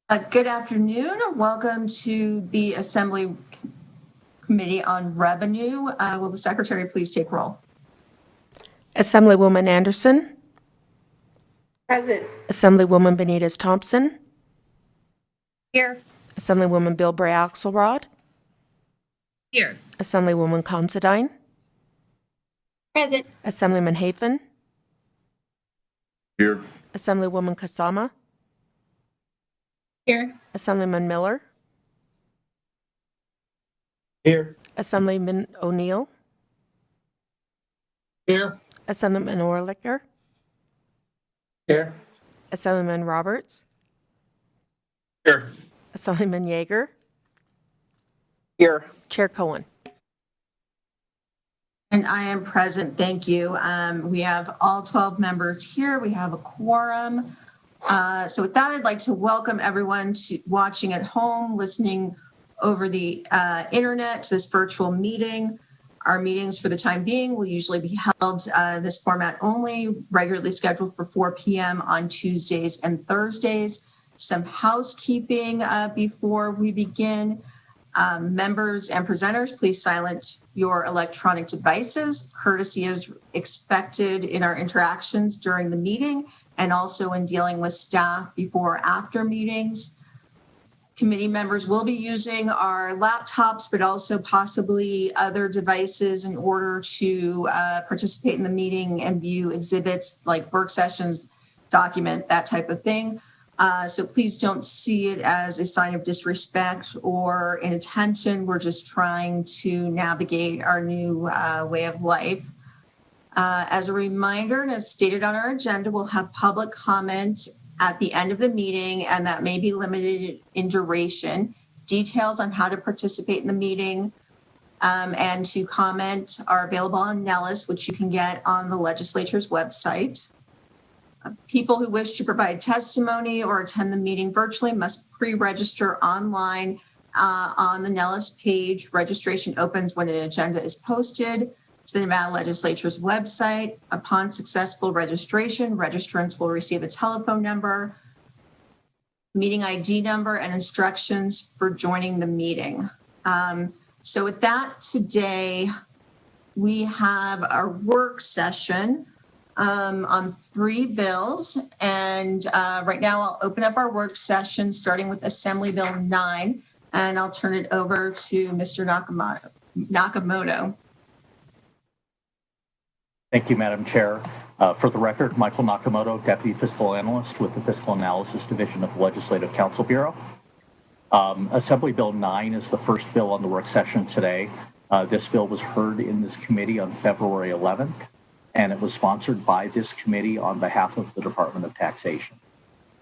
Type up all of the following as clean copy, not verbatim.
Good afternoon. Welcome to the Assembly Committee on Revenue. Will the Secretary please take roll? Assemblywoman Anderson. Present. Assemblywoman Benitez Thompson. Here. Assemblywoman Bilbray Axelrod. Here. Assemblywoman Considine. Present. Assemblyman Hafen. Here. Assemblywoman Kasama. Here. Assemblyman Miller. Here. Assemblyman O'Neill. Here. Assemblyman Orlicker. Here. Assemblyman Roberts. Here. Assemblyman Yeager. Here. Chair Cohen. And I am present. Thank you. We have all 12 members here. We have a quorum. So with that, I'd like to welcome everyone to watching at home, listening over the internet to this virtual meeting. Our meetings for the time being will usually be held this format only, regularly scheduled for 4 p.m. on Tuesdays and Thursdays. Some housekeeping before we begin. Members and presenters, please silence your electronic devices. Courtesy is expected in our interactions during the meeting and also in dealing with staff before or after meetings. Committee members will be using our laptops, but also possibly other devices in order to participate in the meeting and view exhibits like work sessions, document, that type of thing. So please don't see it as a sign of disrespect or inattention. We're just trying to navigate our new way of life. As a reminder, and as stated on our agenda, we'll have public comment at the end of the meeting, and that may be limited in duration. Details on how to participate in the meeting and to comment are available on Nellis, which you can get on the legislature's website. People who wish to provide testimony or attend the meeting virtually must pre-register online on the Nellis page. Registration opens when an agenda is posted to the Nevada Legislature's website. Upon successful registration, registrants will receive a telephone number, meeting ID number, and instructions for joining the meeting. So with that, today we have our work session on 3 bills. And right now I'll open up our work session starting with Assembly Bill 9, and I'll turn it over to Mr. Nakamoto. Thank you, Madam Chair. For the record, Michael Nakamoto, Deputy Fiscal Analyst with the Fiscal Analysis Division of the Legislative Council Bureau. Assembly Bill 9 is the first bill on the work session today. This bill was heard in this committee on February 11th, and it was sponsored by this committee on behalf of the Department of Taxation.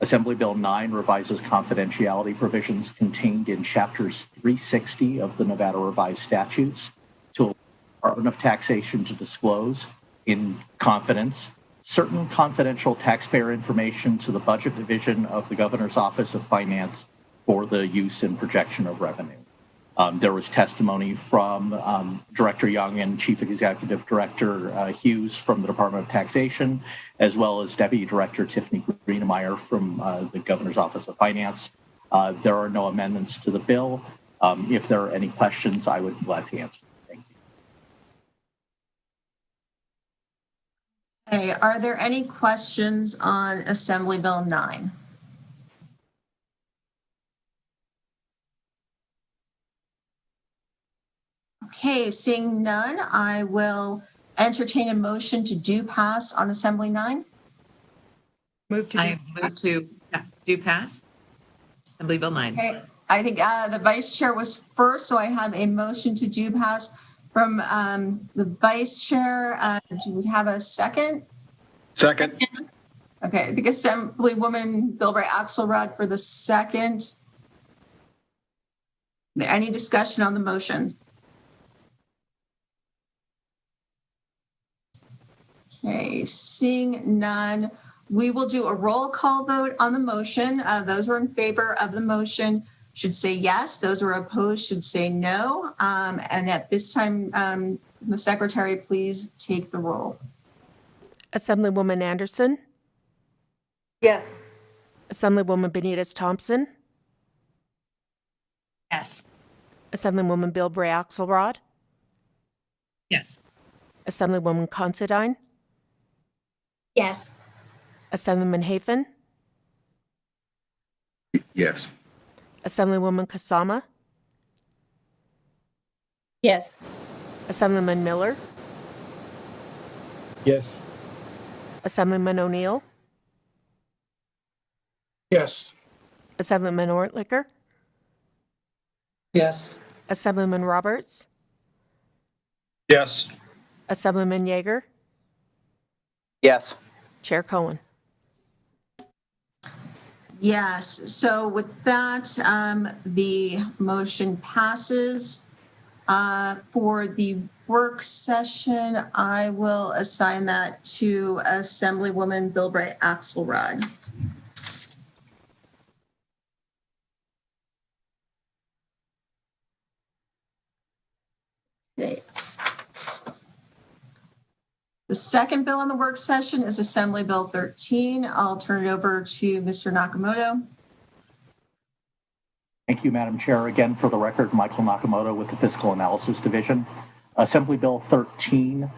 Assembly Bill 9 revises confidentiality provisions contained in Chapters 360 of the Nevada Revised Statutes to allow the Department of Taxation to disclose in confidence certain confidential taxpayer information to the Budget Division of the Governor's Office of Finance for the use and projection of revenue. There was testimony from Director Young and Chief Executive Director Hughes from the Department of Taxation, as well as Deputy Director Tiffany Greenemeyer from the Governor's Office of Finance. There are no amendments to the bill. If there are any questions, I would be glad to answer. Okay, are there any questions on Assembly Bill 9? Okay, seeing none, I will entertain a motion to do pass on Assembly 9. Move to do pass. Assembly Bill 9. Okay, I think the Vice Chair was first, so I have a motion to do pass from the Vice Chair. Do we have a second? Second. Okay, I think Assemblywoman Bilbray Axelrod for the second. Any discussion on the motion? Okay, seeing none, we will do a roll call vote on the motion. Those who are in favor of the motion should say yes. Those who are opposed should say no. And at this time, the Secretary, please take the roll. Assemblywoman Anderson. Yes. Assemblywoman Benitez Thompson. Yes. Assemblywoman Bilbray Axelrod, Yes. Assemblywoman Considine, Yes. Assemblyman Hafen, Yes. Assemblywoman Kasama, Yes. Assemblyman Miller, Yes. Assemblyman O'Neill, Yes. Assemblyman Ortlicker, Yes. Assemblyman Roberts, Yes. Assemblyman Yeager, Yes. Chair Cohen. Yes, so with that, the motion passes. For the work session, I will assign that to Assemblywoman Bilbray Axelrod. Okay. The second bill on the work session is Assembly Bill 13. I'll turn it over to Mr. Nakamoto. Thank you, Madam Chair. Again, for the record, Michael Nakamoto with the Fiscal Analysis Division. Assembly Bill 13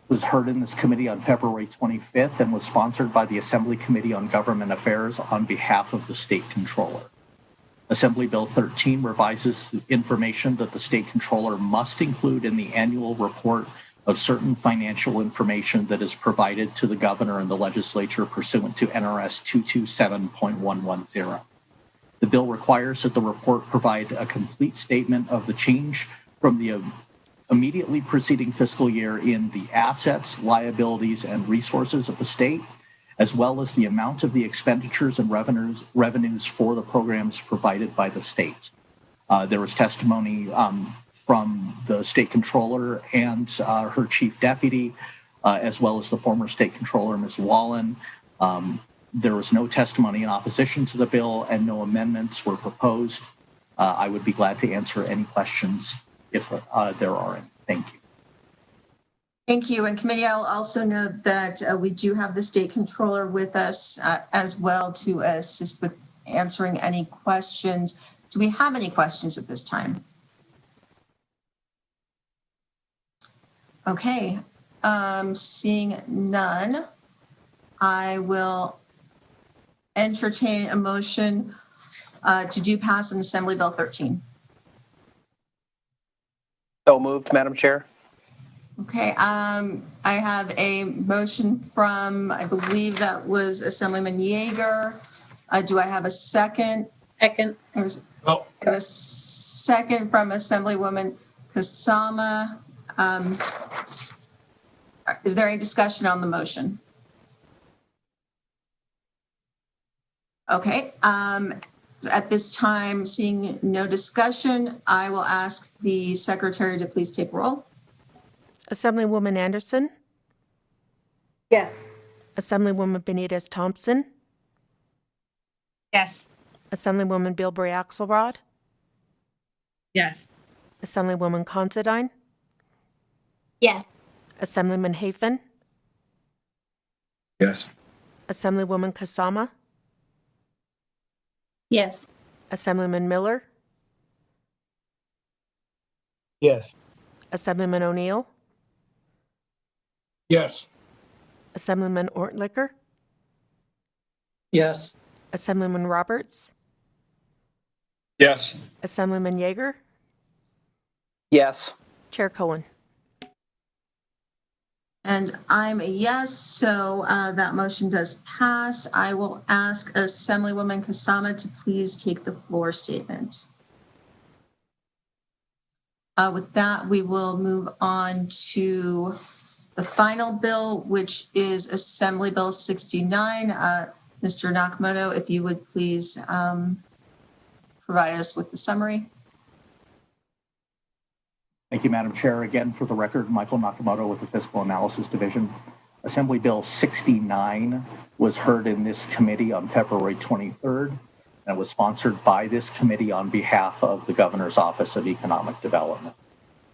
was heard in this committee on February 25th and was sponsored by the Assembly Committee on Government Affairs on behalf of the State Controller. Assembly Bill 13 revises information that the State Controller must include in the annual report of certain financial information that is provided to the Governor and the Legislature pursuant to NRS 227.110. The bill requires that the report provide a complete statement of the change from the immediately preceding fiscal year in the assets, liabilities, and resources of the state, as well as the amount of the expenditures and revenues for the programs provided by the state. There was testimony from the state controller and her chief deputy, as well as the former state controller, Ms. Wallen. There was no testimony in opposition to the bill and no amendments were proposed. I would be glad to answer any questions if there are any. Thank you. Thank you. And committee, I'll also note that we do have the state controller with us as well to assist with answering any questions. Do we have any questions at this time? Okay, seeing none, I will entertain a motion to do pass on Assembly Bill 13. So moved, Madam Chair. Okay, I have a motion from, I believe that was Assemblyman Yeager. Do I have a second? Second. I have a second from Assemblywoman Kasama. Is there any discussion on the motion? Okay, at this time, seeing no discussion, I will ask the secretary to please take roll. Assemblywoman Anderson, Yes. Assemblywoman Benitez Thompson, Yes. Assemblywoman Bilbray Axelrod, Yes. Assemblywoman Considine, Yes. Assemblyman Hafen, Yes. Assemblywoman Kasama, Yes. Assemblyman Miller, Yes. Assemblyman O'Neill, Yes. Assemblyman Ortlicker, Yes. Assemblyman Roberts, Yes. Assemblyman Yeager, Yes. Chair Cohen. And I'm a yes, so that motion does pass. I will ask Assemblywoman Kasama to please take the floor statement. With that, we will move on to the final bill, which is Assembly Bill 69. Mr. Nakamoto, if you would please provide us with the summary. Thank you, Madam Chair. Again, for the record, Michael Nakamoto with the Fiscal Analysis Division. Assembly Bill 69 was heard in this committee on February 23rd and was sponsored by this committee on behalf of the Governor's Office of Economic Development.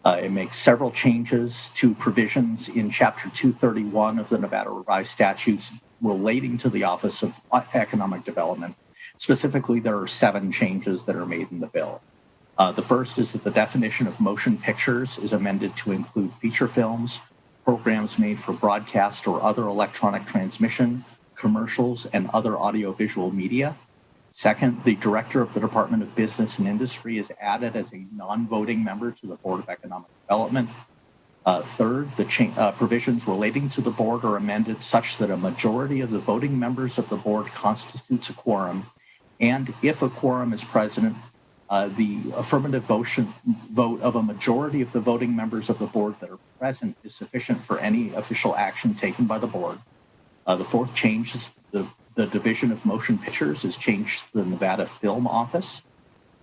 It makes several changes to provisions in Chapter 231 of the Nevada Revised Statutes relating to the Office of Economic Development, Specifically, there are 7 changes that are made in the bill. The first is that the definition of motion pictures is amended to include feature films, programs made for broadcast or other electronic transmission, commercials, and other audiovisual media. Second, the director of the Department of Business and Industry is added as a non-voting member to the Board of Economic Development. Third, the provisions relating to the board are amended such that a majority of the voting members of the board constitutes a quorum, and if a quorum is present, the affirmative vote of a majority of the voting members of the board that are present is sufficient for any official action taken by the board. The fourth change is the division of motion pictures is changed to the Nevada Film Office.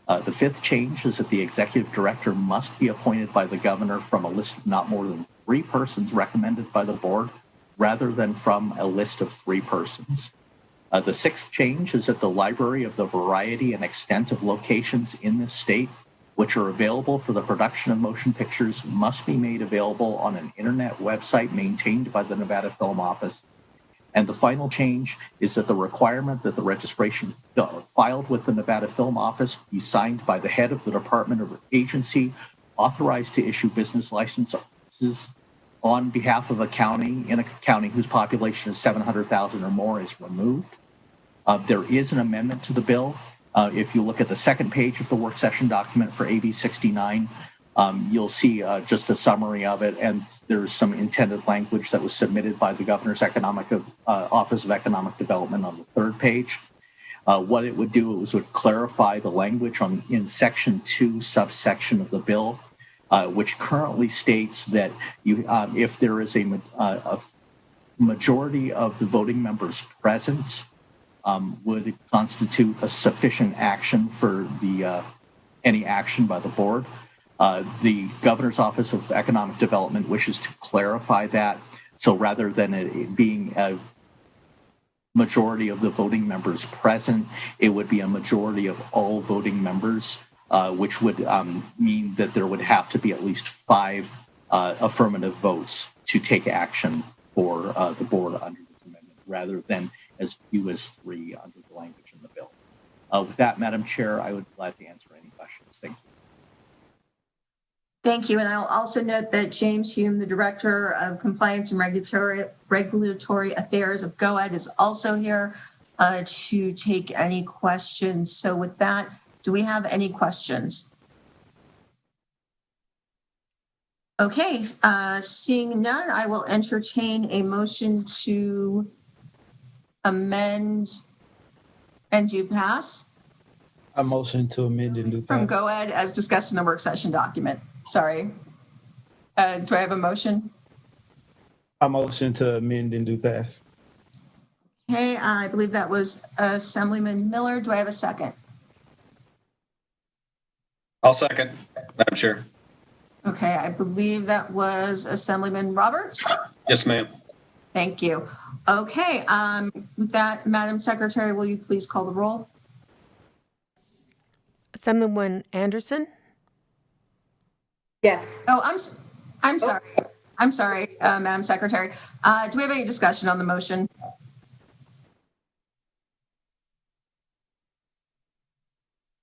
The fifth change is that the executive director must be appointed by the governor from a list of not more than 3 persons recommended by the board, rather than from a list of 3 persons. The sixth change is that the library of the variety and extent of locations in this state which are available for the production of motion pictures must be made available on an internet website maintained by the Nevada Film Office. And the final change is that the requirement that the registration filed with the Nevada Film Office be signed by the head of the department or agency authorized to issue business licenses on behalf of a county in a county whose population is 700,000 or more is removed. There is an amendment to the bill. If you look at the second page of the work session document for AB 69, you'll see just a summary of it, and there's some intended language that was submitted by the Governor's Office of Economic Development on the third page. What it would do is would clarify the language in Section 2, subsection of the bill, which currently states that if there is a majority of the voting members present, would constitute a sufficient action for any action by the board. The Governor's Office of Economic Development wishes to clarify that. So rather than it being a majority of the voting members present, it would be a majority of all voting members, which would mean that there would have to be at least 5 affirmative votes to take action for the board under this amendment, rather than as few as 3 under the language in the bill. With that, Madam Chair, I would be glad to answer any questions. Thank you. Thank you. And I'll also note that James Hume, the Director of Compliance and Regulatory Affairs of GOED, is also here to take any questions. So with that, do we have any questions? Okay, seeing none, I will entertain a motion to amend and do pass. A motion to amend and do From pass. GOED as discussed in the work session document. Sorry. Do I have a motion? A motion to amend and do pass. Okay, I believe that was Assemblyman Miller. Do I have a second? I'll second, Madam Chair. Okay, I believe that was Assemblyman Roberts. Yes, ma'am. Thank you. Okay, with that, Madam Secretary, will you please call the roll? Assemblywoman Anderson, Yes. Oh, I'm sorry. I'm sorry, Madam Secretary. Do we have any discussion on the motion?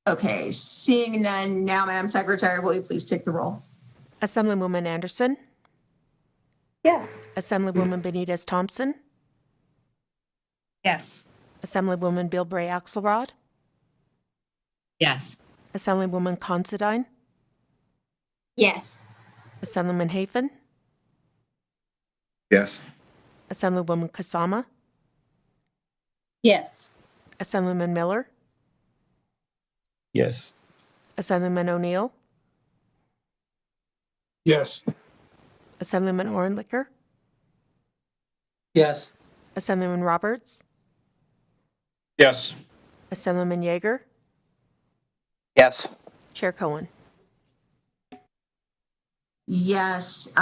Okay, seeing none now, Madam Secretary, will you please take the roll? Assemblywoman Anderson, Yes. Assemblywoman Benitez Thompson, Yes. Assemblywoman Bilbray Axelrod, Yes. Assemblywoman Considine, Yes. Assemblyman Hafen, Yes. Assemblywoman Kasama, Yes. Assemblyman Miller, Yes. Assemblyman O'Neill, Yes. Assemblyman Ornlicker, Yes. Assemblyman Roberts, Yes. Assemblyman Yeager, Yes. Chair Cohen. Yes,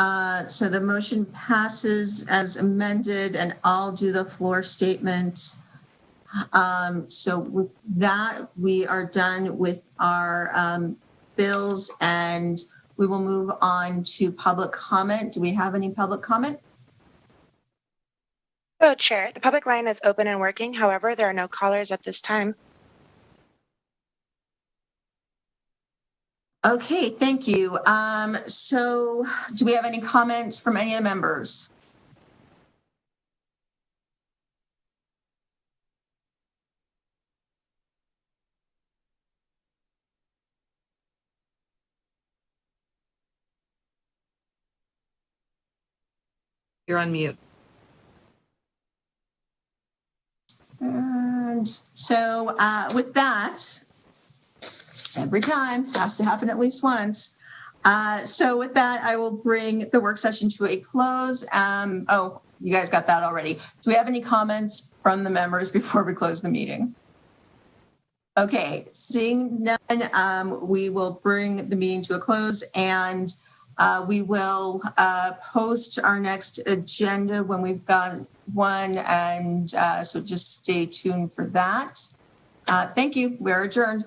so the motion passes as amended, and I'll do the floor statement. So with that, we are done with our bills, and we will move on to public comment. Do we have any public comment? Hello, Chair. The public line is open and working. However, there are no callers at this time. Okay, thank you. So do we have any comments from any of the members? You're on mute. And so with that, every time has to happen at least once. So with that, I will bring the work session to a close. Oh, you guys got that already. Do we have any comments from the members before we close the meeting? Okay, seeing none, we will bring the meeting to a close, and we will post our next agenda when we've got one, and so just stay tuned for that. Thank you. We're adjourned.